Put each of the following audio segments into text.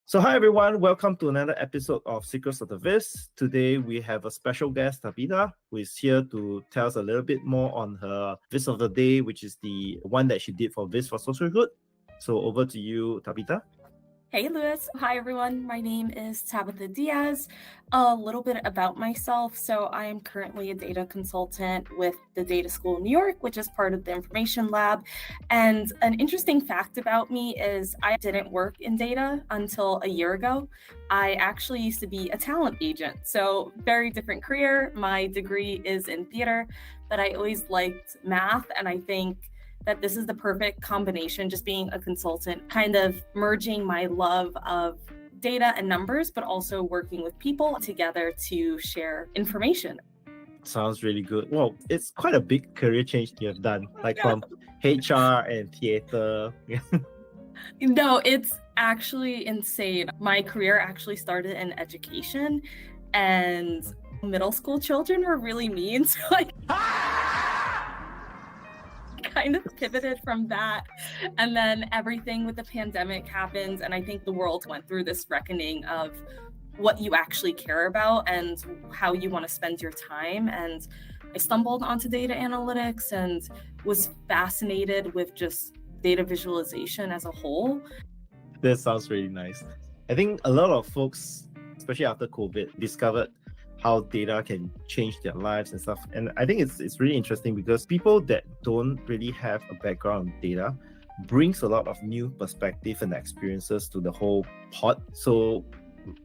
So hi everyone, welcome to another episode of Secrets of the Viz. Today we have a special guest, Tabitha, who is here to tell us a little bit more on her Viz of the day, which is the one that she did for Viz for Social Good. So over to you, Tabitha. Hey, Louis. Hi, everyone. My name is Tabitha Diaz. A little bit about myself. So I am currently a data consultant with the Data School of New York, which is part of the Information Lab. And an interesting fact about me is I didn't work in data until a year ago. I actually used to be a talent agent. So very different career. My degree is in theater, but I always liked math. And I think that this is the perfect combination, just being a consultant, kind of merging my love of data and numbers, but also working with people together to share information. Sounds really good. Well, it's quite a big career change you have done, like from HR and theater. No, it's actually insane. My career actually started in education, and middle school children were really mean. So kind of pivoted from that, and then everything with the pandemic happened, and I think the world went through this reckoning of what you actually care about and how you want to spend your time. And I stumbled onto data analytics and was fascinated with just data visualization as a whole. That sounds really nice. I think a lot of folks, especially after COVID, discovered how data can change their lives and stuff. And I think it's really interesting because people that don't really have a background in data brings a lot of new perspective and experiences to the whole pot. So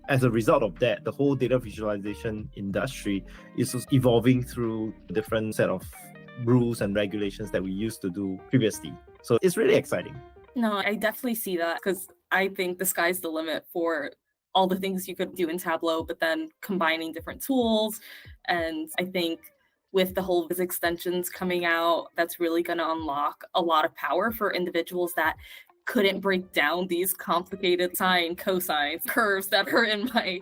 as a result of that, the whole data visualization industry is evolving through a different set of rules and regulations that we used to do previously. So it's really exciting. No, I definitely see that, because I think the sky's the limit for all the things you could do in Tableau, but then combining different tools. And I think with the whole Viz Extensions coming out, that's really going to unlock a lot of power for individuals that couldn't break down these complicated sine, cosine curves that are in my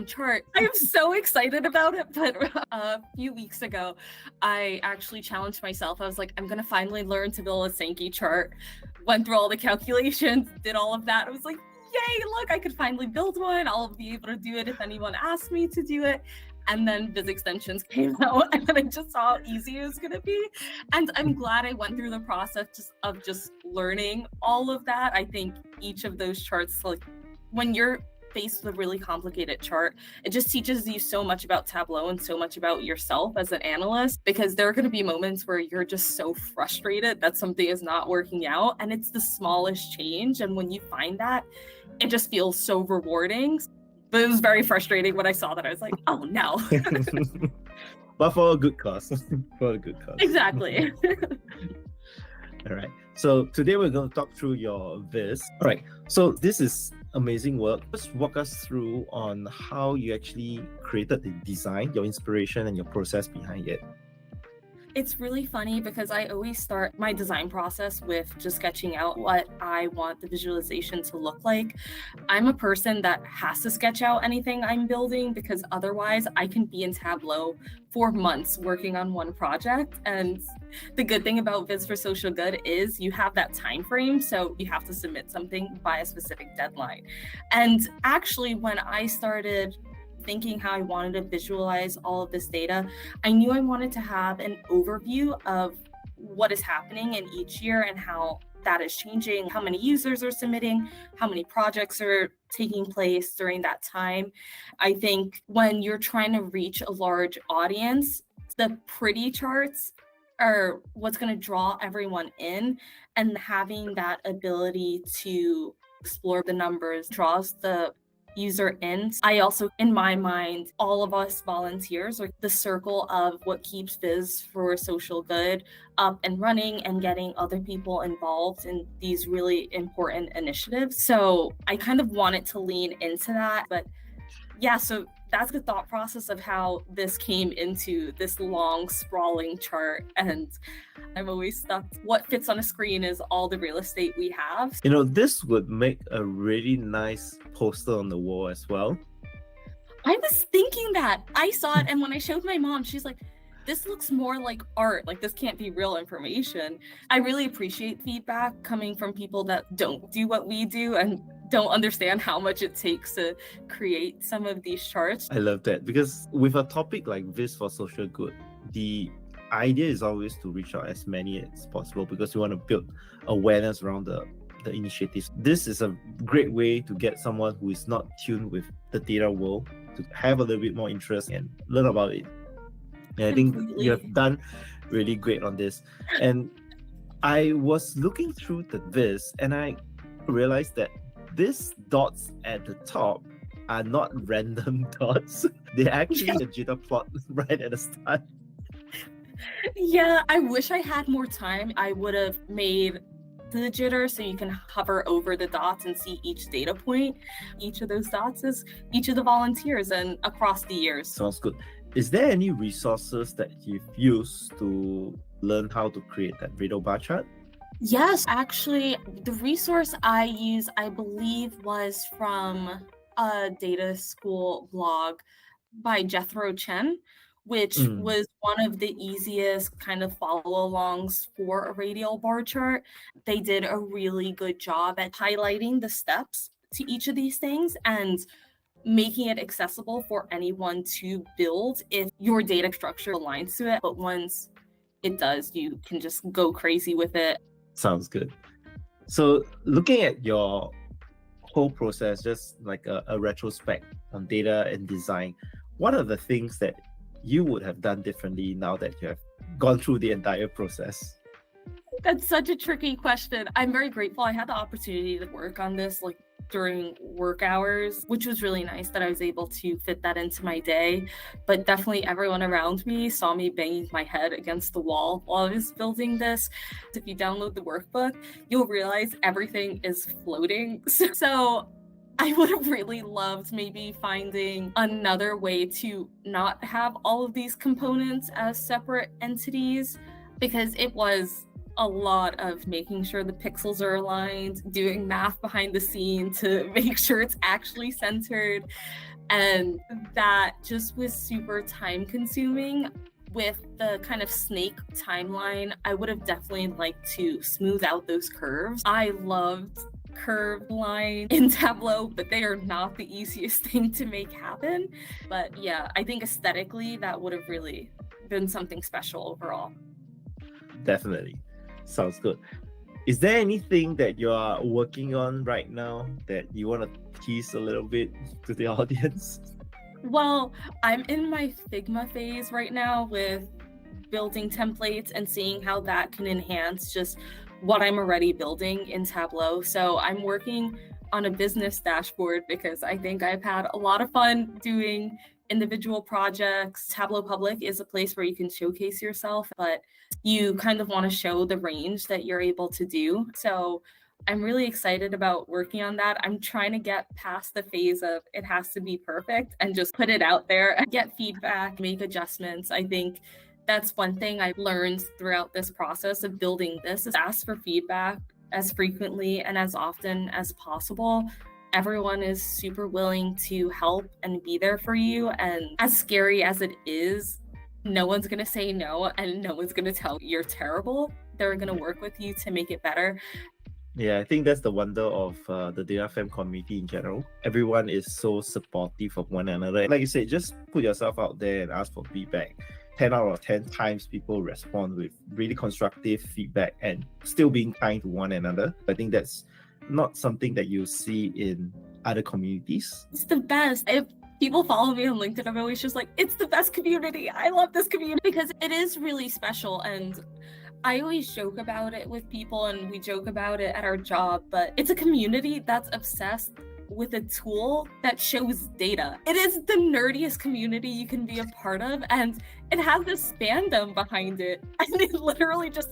chart. I am so excited about it. But a few weeks ago, I actually challenged myself. I was like, I'm going to finally learn to build a Sankey chart. Went through all the calculations, did all of that. I was like, yay, look, I could finally build one. I'll be able to do it if anyone asks me to do it. And then Viz Extensions came out, and then I just saw how easy it was going to be. And I'm glad I went through the process of just learning all of that. I think each of those charts, like when you're faced with a really complicated chart, it just teaches you so much about Tableau and so much about yourself as an analyst, because there are going to be moments where you're just so frustrated that something is not working out, and it's the smallest change. And when you find that, it just feels so rewarding. But it was very frustrating when I saw that. I was like, oh no. But for a good cause. For a good cause. Exactly. All right. So today we're going to talk through your Viz. All right. So this is amazing work. Just walk us through on how you actually created the design, your inspiration, and your process behind it. It's really funny because I always start my design process with just sketching out what I want the visualization to look like. I'm a person that has to sketch out anything I'm building, because otherwise I can be in Tableau for months working on one project. And the good thing about Viz for Social Good is you have that time frame, so you have to submit something by a specific deadline. And actually, when I started thinking how I wanted to visualize all of this data, I knew I wanted to have an overview of what is happening in each year and how that is changing, how many users are submitting, how many projects are taking place during that time. I think when you're trying to reach a large audience, the pretty charts are what's going to draw everyone in, and having that ability to explore the numbers draws the user in. I also, in my mind, all of us volunteers are the circle of what keeps Viz for Social Good up and running and getting other people involved in these really important initiatives. So I kind of wanted to lean into that. But yeah, so that's the thought process of how this came into this long, sprawling chart. And I'm always stuck. What fits on a screen is all the real estate we have. You know, this would make a really nice poster on the wall as well. I was thinking that. I saw it, and when I showed my mom, she's like, this looks more like art. Like, this can't be real information. I really appreciate feedback coming from people that don't do what we do and don't understand how much it takes to create some of these charts. I love that, because with a topic like Viz for social good, the idea is always to reach out as many as possible because we want to build awareness around the initiatives. This is a great way to get someone who is not tuned with the data world to have a little bit more interest and learn about it. And I think you have done really great on this. And I was looking through the Viz and I realized that these dots at the top are not random dots. They're actually a jitter plot right at the start. Yeah, I wish I had more time. I would have made the jitter so you can hover over the dots and see each data point. Each of those dots is each of the volunteers and across the years. Sounds good. Is there any resources that you've used to learn how to create that radial bar chart? Yes, actually, the resource I use, I believe, was from a data school blog by Jethro Chen, which was one of the easiest kind of follow-alongs for a radial bar chart. They did a really good job at highlighting the steps to each of these things and making it accessible for anyone to build if your data structure aligns to it. But once it does, you can just go crazy with it. Sounds good. So looking at your whole process, just like a retrospect on data and design, what are the things that you would have done differently now that you have gone through the entire process? That's such a tricky question. I'm very grateful I had the opportunity to work on this during work hours, which was really nice that I was able to fit that into my day. But definitely everyone around me saw me banging my head against the wall while I was building this. If you download the workbook, you'll realize everything is floating. So I would have really loved maybe finding another way to not have all of these components as separate entities, because it was a lot of making sure the pixels are aligned, doing math behind the scene to make sure it's actually centered. And that just was super time consuming. With the kind of snake timeline, I would have definitely liked to smooth out those curves. I loved curved line in Tableau, but they are not the easiest thing to make happen. But yeah, I think aesthetically that would have really been something special overall. Definitely. Sounds good. Is there anything that you are working on right now that you want to tease a little bit to the audience? Well, I'm in my Figma phase right now with building templates and seeing how that can enhance just what I'm already building in Tableau. So I'm working on a business dashboard because I think I've had a lot of fun doing individual projects. Tableau Public is a place where you can showcase yourself, but you kind of want to show the range that you're able to do. So I'm really excited about working on that. I'm trying to get past the phase of it has to be perfect and just put it out there and get feedback, make adjustments. I think that's one thing I've learned throughout this process of building this is ask for feedback as frequently and as often as possible. Everyone is super willing to help and be there for you. And as scary as it is, no one's going to say no and no one's going to tell you you're terrible. They're going to work with you to make it better. Yeah, I think that's the wonder of the datafam community in general. Everyone is so supportive of one another. Like you said, just put yourself out there and ask for feedback. 10 out of 10 times people respond with really constructive feedback and still being kind to one another. I think that's not something that you see in other communities. It's the best. If people follow me on LinkedIn, I'm always just like, it's the best community. I love this community because it is really special. And I always joke about it with people and we joke about it at our job, but it's a community that's obsessed with a tool that shows data. It is the nerdiest community you can be a part of, and it has this fandom behind it, and it literally just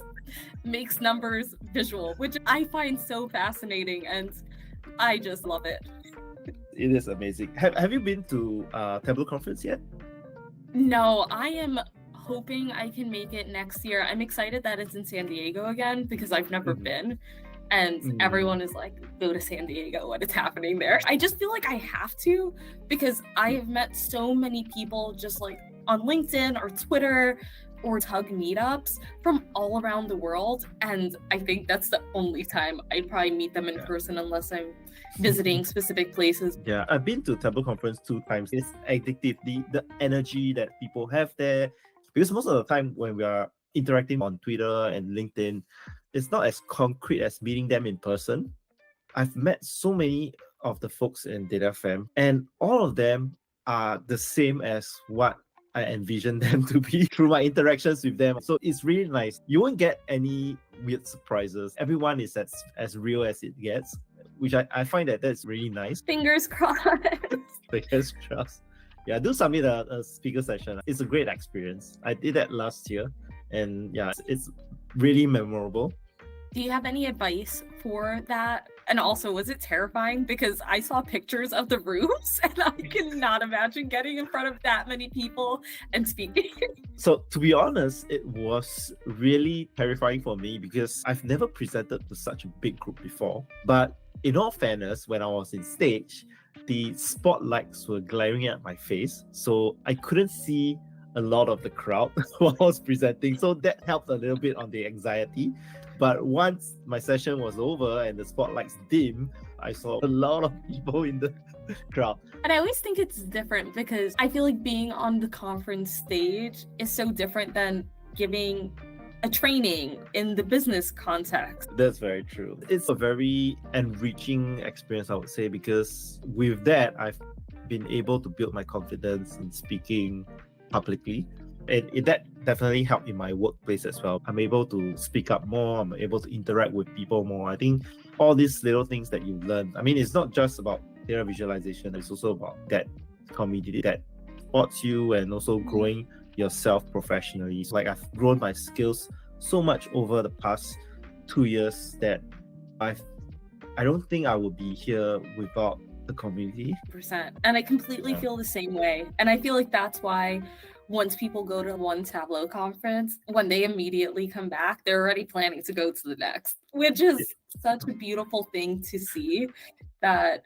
makes numbers visual, which I find so fascinating, and I just love it. It is amazing. Have you been to Tableau conference yet? No, I am hoping I can make it next year. I'm excited that it's in San Diego again because I've never been. And everyone is like, go to San Diego, what is happening there? I just feel like I have to because I have met so many people just like on LinkedIn or Twitter or tug meetups from all around the world. And I think that's the only time I'd probably meet them in person unless I'm visiting specific places. Yeah, I've been to Tableau conference 2 times. It's addictive, the energy that people have there. Because most of the time when we are interacting on Twitter and LinkedIn, it's not as concrete as meeting them in person. I've met so many of the folks in datafam, and all of them are the same as what I envisioned them to be through my interactions with them. So it's really nice. You won't get any weird surprises. Everyone is as real as it gets, which I find that's really nice. Fingers crossed. Fingers crossed. Yeah, do submit a speaker session. It's a great experience. I did that last year, and yeah, it's really memorable. Do you have any advice for that? And also, was it terrifying? Because I saw pictures of the rooms and I cannot imagine getting in front of that many people and speaking. So to be honest, it was really terrifying for me because I've never presented to such a big group before. But in all fairness, when I was in stage, the spotlights were glaring at my face. So I couldn't see a lot of the crowd while I was presenting. So that helped a little bit on the anxiety. But once my session was over and the spotlights dim, I saw a lot of people in the crowd. And I always think it's different because I feel like being on the conference stage is so different than giving a training in the business context. That's very true. It's a very enriching experience, I would say, because with that, I've been able to build my confidence in speaking publicly. And that definitely helped in my workplace as well. I'm able to speak up more. I'm able to interact with people more. I think all these little things that you learn, I mean, it's not just about data visualization. It's also about that community that supports you and also growing yourself professionally. So, like, I've grown my skills so much over the past 2 years that I don't think I would be here without the community. 100%. And I completely feel the same way. And I feel like that's why once people go to one Tableau conference, when they immediately come back, they're already planning to go to the next, which is such a beautiful thing to see. That,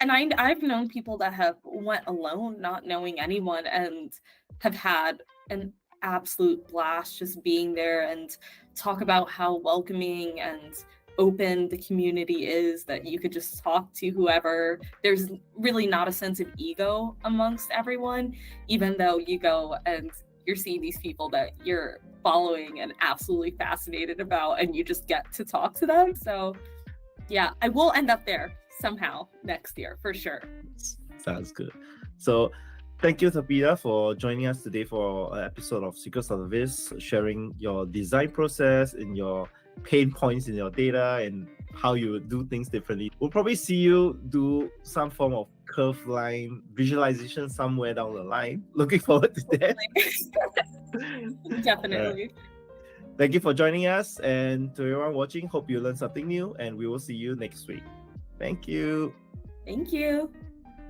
and I've known people that have went alone, not knowing anyone, and have had an absolute blast just being there and talk about how welcoming and open the community is, that you could just talk to whoever. There's really not a sense of ego amongst everyone, even though you go and you're seeing these people that you're following and absolutely fascinated about, and you just get to talk to them. So yeah, I will end up there somehow next year for sure. Sounds good. So thank you, Tabitha, for joining us today for an episode of Secrets of the Viz, sharing your design process and your pain points in your data and how you would do things differently. We'll probably see you do some form of curved line visualization somewhere down the line. Looking forward to that. Definitely. Thank you for joining us, and to everyone watching, hope you learned something new, and we will see you next week. Thank you. Thank you.